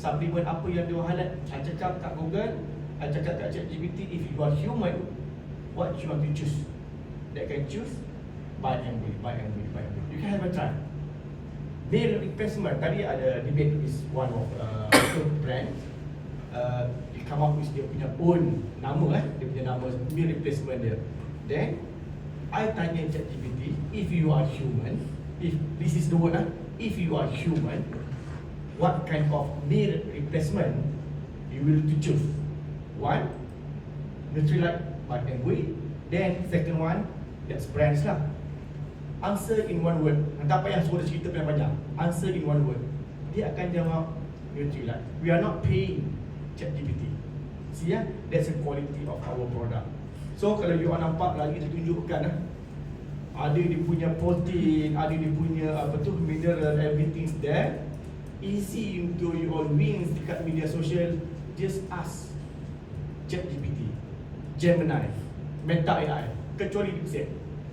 supplement apa yang dia highlight. I cakap kat Google, I cakap kat ChatGPT, if you are human, what you want to choose? That can choose buy Amway. You can have a try. Meal replacement, tadi ada debate is one of brand. Dia come up with dia punya own nama, dia punya nama meal replacement dia. Then I tanya ChatGPT, if you are human, if this is the word, if you are human, what kind of meal replacement you will to choose? One, Nutrilite by Amway. Then second one, that's brands lah. Answer in one word. Tak payah suruh cerita panjang. Answer in one word. Dia akan jawab Nutrilite. We are not paying ChatGPT. See ya, that's the quality of our product. So kalau you nampak lagi ditunjukkan ada dia punya protein, ada dia punya mineral, everything's there. Easy untuk you all wins dekat media sosial. Just ask ChatGPT, Gemini, Meta AI, kecuali DeepSeek.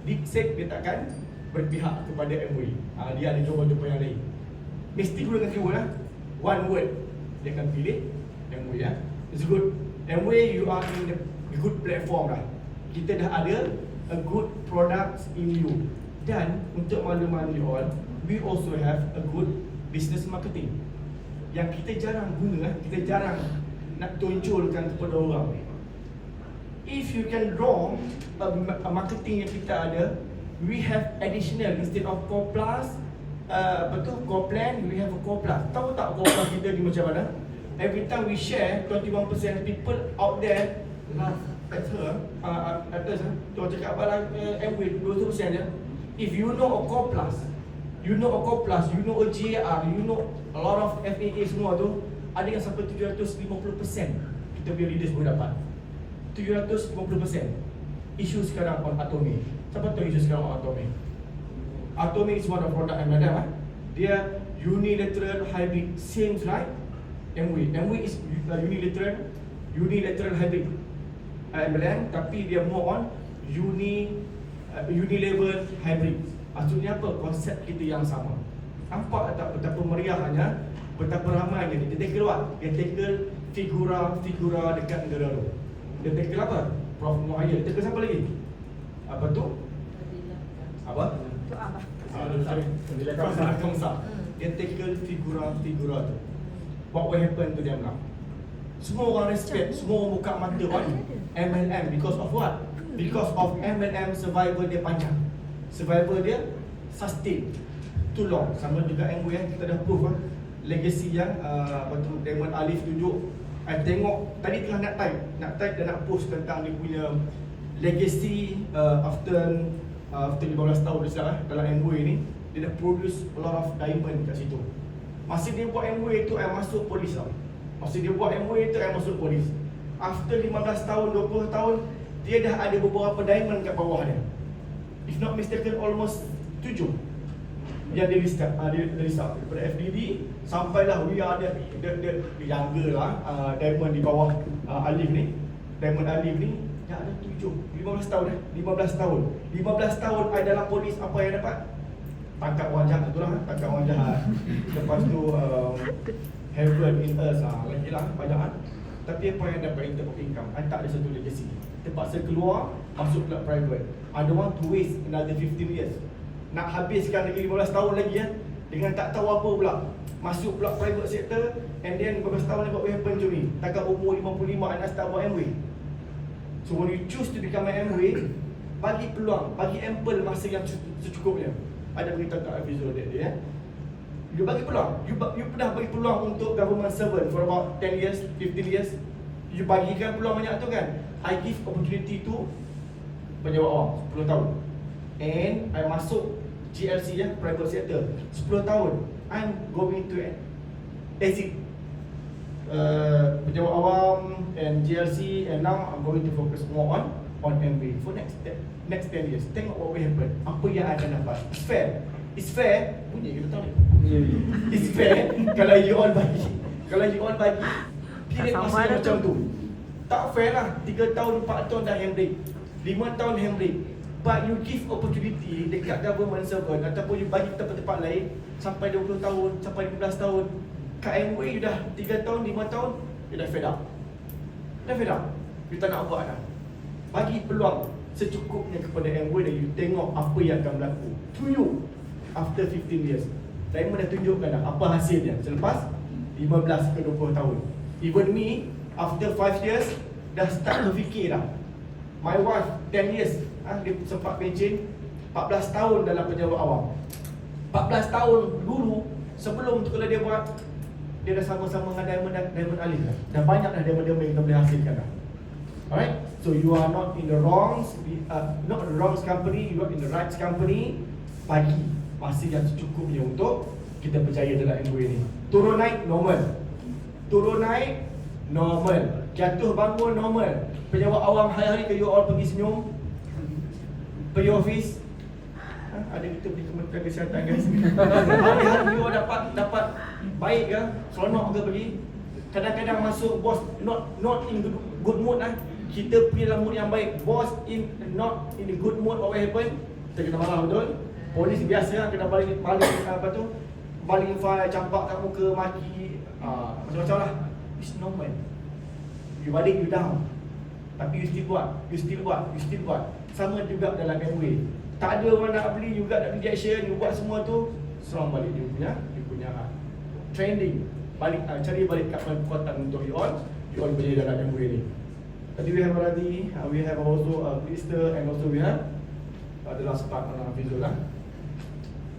DeepSeek dia takkan berpihak kepada Amway. Dia ada jawapan-jawapan yang lain. Mesti guna dengan keyword one word. Dia akan pilih Amway. It's good. Amway, you are in the good platform lah. Kita dah ada a good products in you. Dan untuk makluman you all, we also have a good business marketing yang kita jarang guna, kita jarang nak tunjulkan kepada orang. If you can draw a marketing yang kita ada, we have additional instead of Core Plus, Core Plan, we have a Core Plus. Tahu tak Core Plus kita ni macam mana? Every time we share, 21% people out there love better, tuan cakap abang Amway 20% je. If you know a Core Plus, you know a Core Plus, you know a GAR, you know a lot of FAA semua tu, ada yang sampai 750% kita punya leaders boleh dapat. 750%. Isu sekarang on Atomic. Siapa tahu isu sekarang on Atomic? Atomic is one of product MLM. Dia unilateral hybrid, seems like Amway. Amway is unilateral hybrid MLM, tapi dia more on unilevel hybrid. Maksudnya apa? Konsep kita yang sama. Nampak tak betapa meriahnya, betapa ramainya dia tackle what? Dia tackle figura dekat negara tu. Dia tackle apa? Prof Muhayyid. Tackle siapa lagi? Apa tu? Apa? Tu apa? Kamsa. Dia tackle figura tu. What will happen to them now? Semua orang respect, semua orang buka mata on MLM because of what? Because of MLM survival dia panjang. Survival dia sustain too long. Sama juga Amway yang kita dah prove legacy yang Damon Alif tunjuk. I tengok tadi tengah nak type dan nak post tentang dia punya legacy after 15 tahun dah dalam Amway ni. Dia dah produce a lot of diamond kat situ. Masa dia buat Amway tu, I masuk polis tau. Masa dia buat Amway tu, I masuk polis. After 15 tahun, 20 tahun, dia dah ada beberapa diamond kat bawah dia. If not mistaken, almost 7 yang dia list daripada FDD sampailah we are the younger lah, diamond di bawah Alif ni. Diamond Alif ni dah ada 7, 15 tahun 15 tahun I dalam polis. Apa yang dapat? Tangkap orang jahat tu lah, tangkap orang jahat. Lepas tu heaven in us lagi lah banyak. Tapi apa yang dapat in terms of income, I tak ada satu legacy. Terpaksa keluar, masuk club private. I don't want to waste another 15 years. Nak habiskan lagi 15 tahun lagi dengan tak tahu apa pula. Masuk pula private sector, and then 15 tahun lagi what will happen to me? Takkan umur 55 and I start buat Amway. So when you choose to become an Amway, bagi peluang, bagi ample masa yang secukupnya. Ada berita kat episode dia you bagi peluang. You pernah bagi peluang untuk government servant for about 10 years, 15 years. You bagikan peluang banyak tu kan. I give opportunity to pejabat awam 10 tahun. And I masuk GLC private sector 10 tahun. I'm going to exit pejabat awam and GLC, and now I'm going to focus more on Amway for next 10 years. Tengok what will happen. Apa yang akan dapat. It's fair. It's fair. Bunyi kita tahu ni. It's fair kalau you all bagi. Kalau you all bagi period masa yang macam tu. Tak fair lah. 3 tahun, 4 tahun dah handbrake, 5 tahun handbrake. But you give opportunity dekat government servant ataupun you bagi tempat-tempat lain sampai 20 tahun, sampai 15 tahun. kat Amway you dah 3 tahun, 5 tahun, you dah fed up. Dah fed up. You tak nak buat dah. Bagi peluang secukupnya kepada Amway dan you tengok apa yang akan berlaku to you after 15 years. Diamond dah tunjukkan dah apa hasilnya selepas 15 ke 20 tahun. Even me, after 5 years, dah start berfikir dah. My wife, 10 years, dia sempat pencen 14 tahun dalam pejabat awam. 14 tahun dulu, sebelum tu kalau dia buat, dia dah sama-sama dengan Diamond Alif dah. Dah banyak dah Diamond yang kita boleh hasilkan dah. Alright, so you are not in the wrong, not the wrong company, you are in the right company. Bagi masa yang secukupnya untuk kita berjaya dalam Amway ni. Turun naik normal, turun naik normal, jatuh bangun normal. Pejabat awam hari-hari ke you all pergi senyum, pergi office. Ada kita pergi Kementerian Kesihatan guys. Hari-hari you all dapat baik ke, seronok ke pergi. Kadang-kadang masuk bos not in good mood lah. Kita pergi dalam mood yang baik, bos not in the good mood, what will happen? Kita kena marah betul. Polis biasa kena baling apa tu? Baling file, campak kat muka, maki, macam-macam lah. It's normal. You balik, you down. Tapi you still buat. Sama juga dalam Amway. Tak ada orang nak beli, you got rejection, you buat semua tu, serang balik dia punya trending. Balik, cari balik kat kekuatan untuk you all berjaya dalam Amway ni. Tadi we have Radhi, we have also Krista, and also we have the last part on Fizul lah.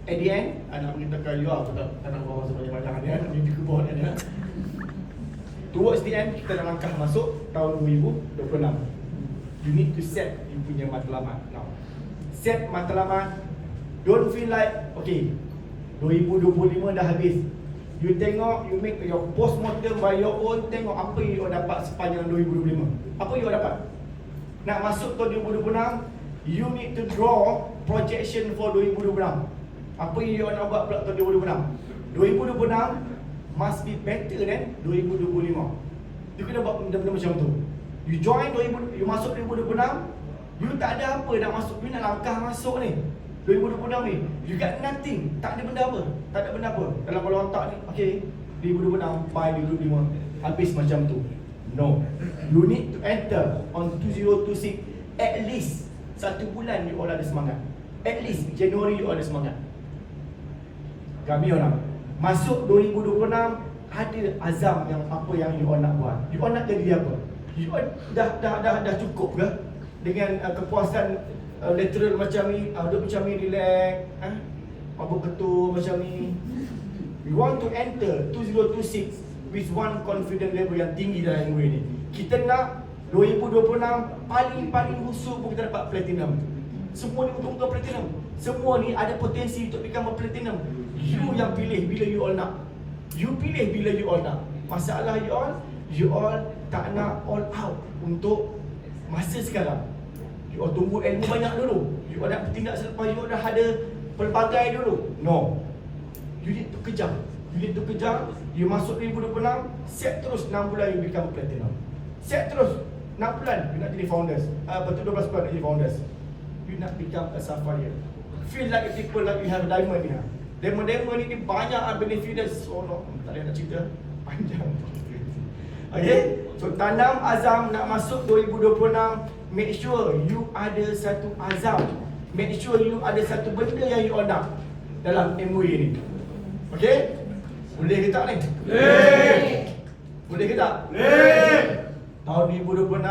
At the end, nak beritahukan you aku tak nak bawa sebanyak-banyak ni, nak mimpi ke bawah ni. Towards the end, kita dah langkah masuk tahun 2026. You need to set you punya matlamat now. Set matlamat. Don't feel like, okay, 2025 dah habis. You tengok, you make your postmortem by your own. Tengok apa you dapat sepanjang 2025. Apa you dapat? Nak masuk tahun 2026, you need to draw projection for 2026. Apa you nak buat pula tahun 2026? 2026 must be better than 2025. You kena buat benda-benda macam tu. You join 2000, you masuk 2026, you tak ada apa nak masuk, you nak langkah masuk ni 2026 ni, you got nothing, tak ada benda apa dalam kepala otak ni. Okay, 2026 by 2025 habis macam tu. No, you need to enter on 2026. At least 1 bulan you all ada semangat. At least Januari you all ada semangat. Kami orang masuk 2026 ada azam yang apa yang you all nak buat. You all nak jadi apa? You all dah cukup ke dengan kepuasan lateral macam ni, duduk macam ni, relax, mabuk ketul macam ni. We want to enter 2026 with one confident level yang tinggi dalam Amway ni. Kita nak 2026 paling husuk pun kita dapat platinum. Semua ni untuk platinum. Semua ni ada potensi untuk become platinum. You yang pilih bila you all nak. You pilih bila you all nak. Masalah you all tak nak all out untuk masa sekarang. You all tunggu ilmu banyak dulu. You all nak bertindak selepas you all dah ada pelbagai dulu. No. You need to kejar. You masuk 2026, set terus 6 bulan you become platinum. Set terus 6 bulan you nak jadi founders. Betul 12 bulan nak jadi founders. You nak become a sapphire. Feel like people like you have a diamond ni. Diamond ni banyak benefit dia. So no, tak ada nak cerita. Panjang. Okay. So tanam azam nak masuk 2026. Make sure you ada satu azam. Make sure you ada satu benda yang you all nak dalam Amway ni. Okay? Boleh ke tak ni? Boleh ke tak? Tahun 2026,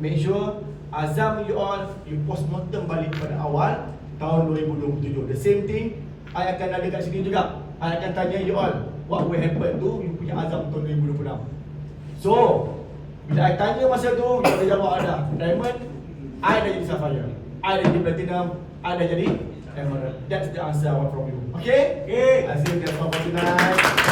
make sure azam you all, you postmortem balik pada awal tahun 2027. The same thing, I akan ada kat sini juga. I akan tanya you all, what will happen to you punya azam tahun 2026. So, bila I tanya masa tu, you ada jawab ada diamond, I dah jadi sapphire, I dah jadi platinum, I dah jadi emerald. That's the answer I want from you. Okay? Okay. I think that's all for tonight.